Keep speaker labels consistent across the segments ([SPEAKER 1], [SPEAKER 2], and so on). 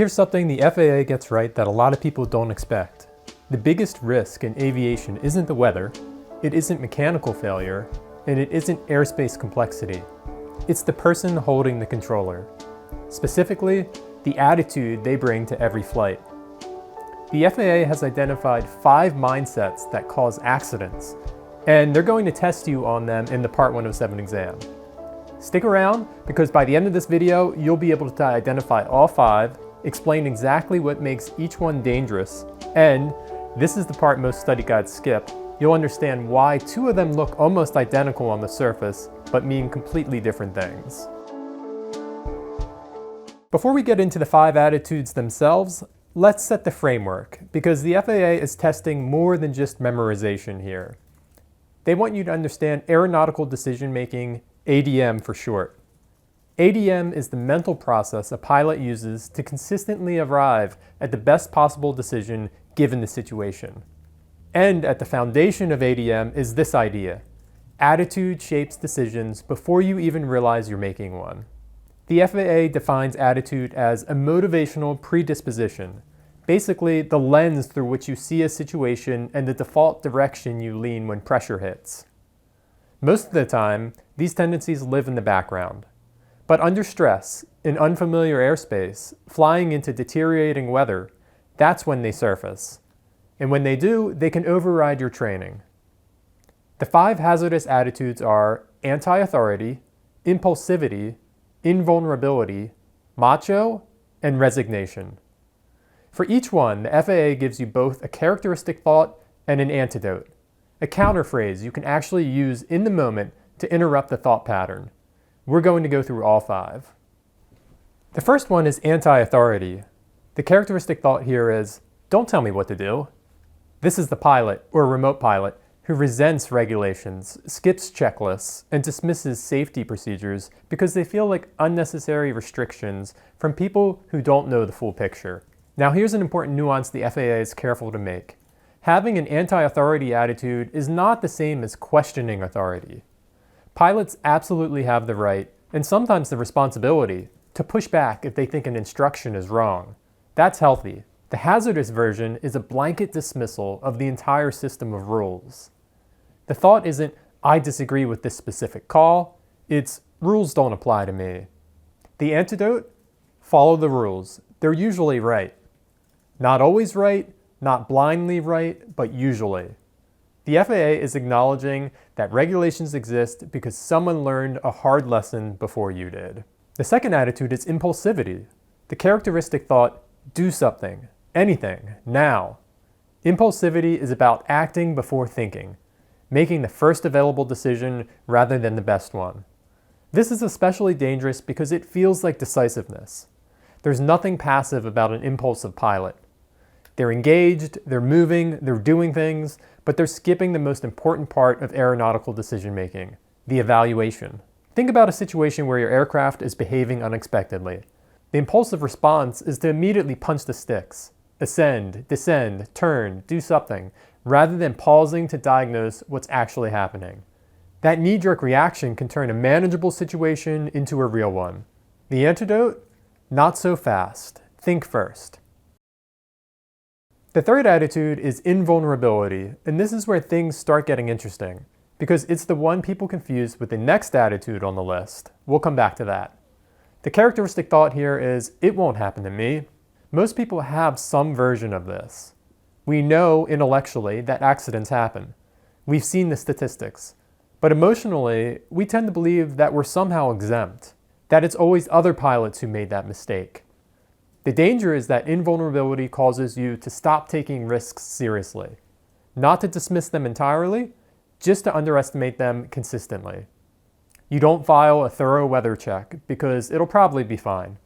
[SPEAKER 1] Here's something the FAA gets right that a lot of people don't expect. The biggest risk in aviation isn't the weather, it isn't mechanical failure, and it isn't airspace complexity. It's the person holding the controller. Specifically, the attitude they bring to every flight. The FAA has identified 5 mindsets that cause accidents, and they're going to test you on them in the Part 107 exam. Stick around, because by the end of this video, you'll be able to identify all 5, explain exactly what makes each one dangerous, and this is the part most study guides skip. You'll understand why 2 of them look almost identical on the surface, but mean completely different things. Before we get into the 5 attitudes themselves, let's set the framework, because the FAA is testing more than just memorization here. They want you to understand aeronautical decision-making, ADM for short. ADM is the mental process a pilot uses to consistently arrive at the best possible decision given the situation. And at the foundation of ADM is this idea: attitude shapes decisions before you even realize you're making one. The FAA defines attitude as a motivational predisposition, basically the lens through which you see a situation and the default direction you lean when pressure hits. Most of the time, these tendencies live in the background. But under stress, in unfamiliar airspace, flying into deteriorating weather, that's when they surface. And when they do, they can override your training. The 5 hazardous attitudes are anti-authority, impulsivity, invulnerability, macho, and resignation. For each one, the FAA gives you both a characteristic thought and an antidote, a counterphrase you can actually use in the moment to interrupt the thought pattern. We're going to go through all 5. The first one is anti-authority. The characteristic thought here is, don't tell me what to do. This is the pilot, or remote pilot, who resents regulations, skips checklists, and dismisses safety procedures because they feel like unnecessary restrictions from people who don't know the full picture. Now here's an important nuance the FAA is careful to make. Having an anti-authority attitude is not the same as questioning authority. Pilots absolutely have the right, and sometimes the responsibility, to push back if they think an instruction is wrong. That's healthy. The hazardous version is a blanket dismissal of the entire system of rules. The thought isn't, I disagree with this specific call, it's, rules don't apply to me. The antidote? Follow the rules. They're usually right. Not always right, not blindly right, but usually. The FAA is acknowledging that regulations exist because someone learned a hard lesson before you did. The second attitude is impulsivity. The characteristic thought, do something. Anything, now. Impulsivity is about acting before thinking, making the first available decision rather than the best one. This is especially dangerous because it feels like decisiveness. There's nothing passive about an impulsive pilot. They're engaged, they're moving, they're doing things, but they're skipping the most important part of aeronautical decision-making, the evaluation. Think about a situation where your aircraft is behaving unexpectedly. The impulsive response is to immediately punch the sticks. Ascend, descend, turn, do something, rather than pausing to diagnose what's actually happening. That knee-jerk reaction can turn a manageable situation into a real one. The antidote? Not so fast. Think first. The third attitude is invulnerability, and this is where things start getting interesting, because it's the one people confuse with the next attitude on the list. We'll come back to that. The characteristic thought here is, it won't happen to me. Most people have some version of this. We know intellectually that accidents happen. We've seen the statistics. But emotionally, we tend to believe that we're somehow exempt, that it's always other pilots who made that mistake. The danger is that invulnerability causes you to stop taking risks seriously. Not to dismiss them entirely, just to underestimate them consistently. You don't file a thorough weather check because it'll probably be fine.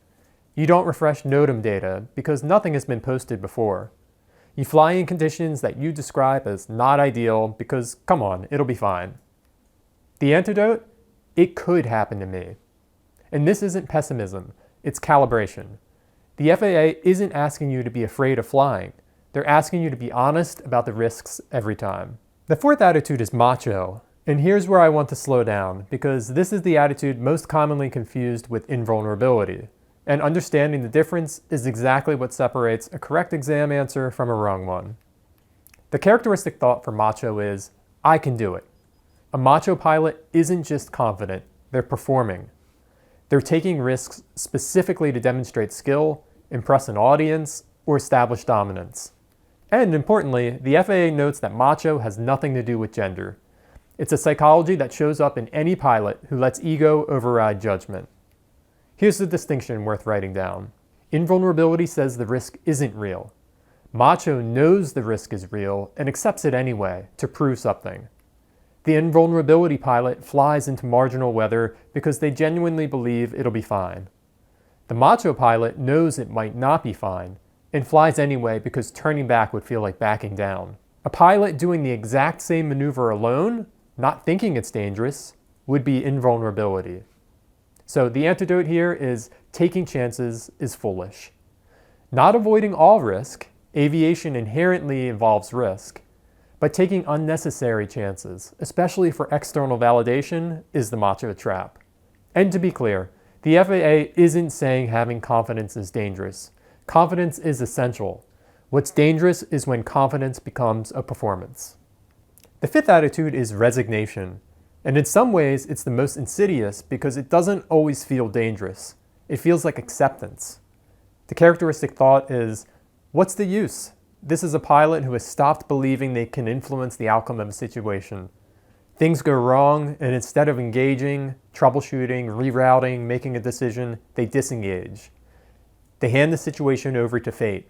[SPEAKER 1] You don't refresh NOTAM data because nothing has been posted before. You fly in conditions that you describe as not ideal because, come on, it'll be fine. The antidote? It could happen to me. And this isn't pessimism, it's calibration. The FAA isn't asking you to be afraid of flying. They're asking you to be honest about the risks every time. The fourth attitude is macho. And here's where I want to slow down, because this is the attitude most commonly confused with invulnerability. And understanding the difference is exactly what separates a correct exam answer from a wrong one. The characteristic thought for Macho is, I can do it. A Macho pilot isn't just confident, they're performing. They're taking risks specifically to demonstrate skill, impress an audience, or establish dominance. And importantly, the FAA notes that Macho has nothing to do with gender. It's a psychology that shows up in any pilot who lets ego override judgment. Here's the distinction worth writing down. Invulnerability says the risk isn't real. Macho knows the risk is real and accepts it anyway to prove something. The invulnerability pilot flies into marginal weather because they genuinely believe it'll be fine. The Macho pilot knows it might not be fine and flies anyway because turning back would feel like backing down. A pilot doing the exact same maneuver alone, not thinking it's dangerous, would be invulnerability. So the antidote here is taking chances is foolish. Not avoiding all risk, aviation inherently involves risk, but taking unnecessary chances, especially for external validation, is the Macho trap. And to be clear, the FAA isn't saying having confidence is dangerous. Confidence is essential. What's dangerous is when confidence becomes a performance. The fifth attitude is resignation. And in some ways, it's the most insidious because it doesn't always feel dangerous. It feels like acceptance. The characteristic thought is, what's the use? This is a pilot who has stopped believing they can influence the outcome of a situation. Things go wrong, and instead of engaging, troubleshooting, rerouting, making a decision, they disengage. They hand the situation over to fate.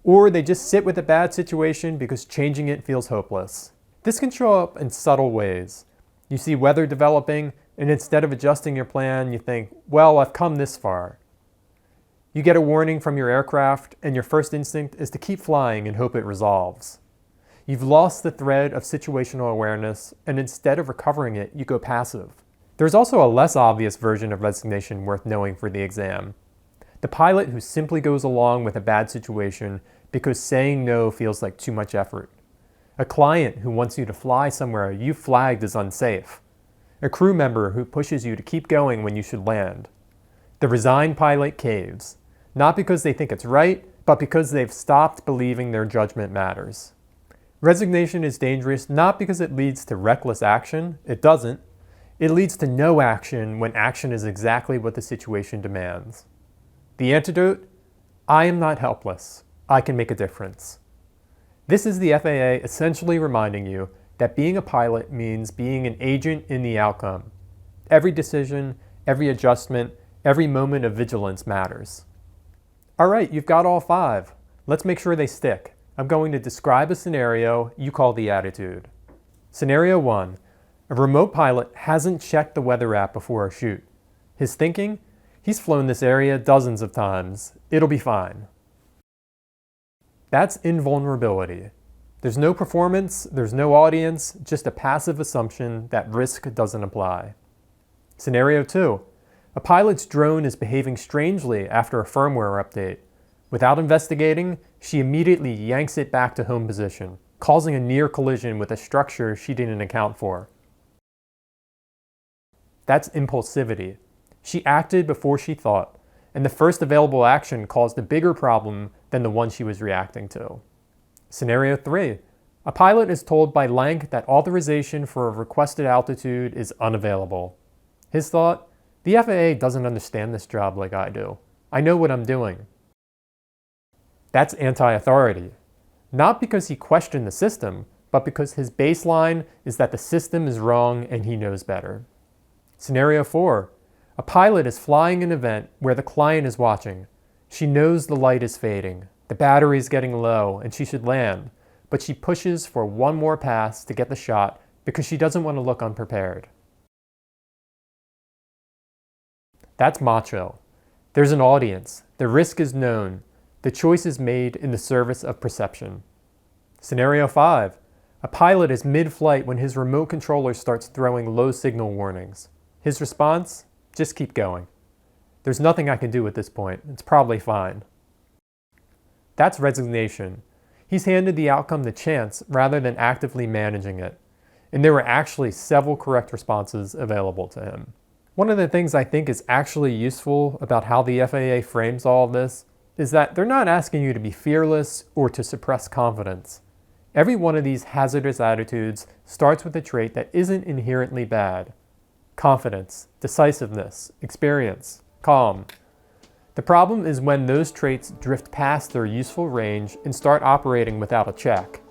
[SPEAKER 1] Or they just sit with a bad situation because changing it feels hopeless. This can show up in subtle ways. You see weather developing, and instead of adjusting your plan, you think, well, I've come this far. You get a warning from your aircraft, and your first instinct is to keep flying and hope it resolves. You've lost the thread of situational awareness, and instead of recovering it, you go passive. There's also a less obvious version of resignation worth knowing for the exam. The pilot who simply goes along with a bad situation because saying no feels like too much effort. A client who wants you to fly somewhere you flagged as unsafe. A crew member who pushes you to keep going when you should land. The resigned pilot caves, not because they think it's right, but because they've stopped believing their judgment matters. Resignation is dangerous not because it leads to reckless action, it doesn't. It leads to no action when action is exactly what the situation demands. The antidote? I am not helpless. I can make a difference. This is the FAA essentially reminding you that being a pilot means being an agent in the outcome. Every decision, every adjustment, every moment of vigilance matters. All right, you've got all 5. Let's make sure they stick. I'm going to describe a scenario you call the attitude. Scenario 1. A remote pilot hasn't checked the weather app before a shoot. His thinking? He's flown this area dozens of times. It'll be fine. That's invulnerability. There's no performance, there's no audience, just a passive assumption that risk doesn't apply. Scenario 2. A pilot's drone is behaving strangely after a firmware update. Without investigating, she immediately yanks it back to home position, causing a near collision with a structure she didn't account for. That's impulsivity. She acted before she thought, and the first available action caused a bigger problem than the one she was reacting to. Scenario 3. A pilot is told by Lank that authorization for a requested altitude is unavailable. His thought, the FAA doesn't understand this job like I do. I know what I'm doing. That's anti-authority. Not because he questioned the system, but because his baseline is that the system is wrong and he knows better. Scenario 4. A pilot is flying an event where the client is watching. She knows the light is fading, the battery is getting low, and she should land, but she pushes for one more pass to get the shot because she doesn't want to look unprepared. That's macho. There's an audience. The risk is known. The choice is made in the service of perception. Scenario 5. A pilot is mid-flight when his remote controller starts throwing low signal warnings. His response? Just keep going. There's nothing I can do at this point. It's probably fine. That's resignation. He's handed the outcome to chance rather than actively managing it. And there were actually several correct responses available to him. One of the things I think is actually useful about how the FAA frames all of this is that they're not asking you to be fearless or to suppress confidence. Every one of these hazardous attitudes starts with a trait that isn't inherently bad. Confidence, decisiveness, experience, calm. The problem is when those traits drift past their useful range and start operating without a check.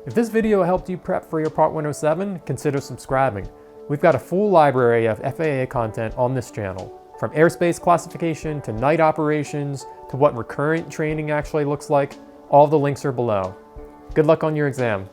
[SPEAKER 1] If this video helped you prep for your Part 107, consider subscribing. We've got a full library of FAA content on this channel, from airspace classification to night operations to what recurrent training actually looks like. All the links are below. Good luck on your exam.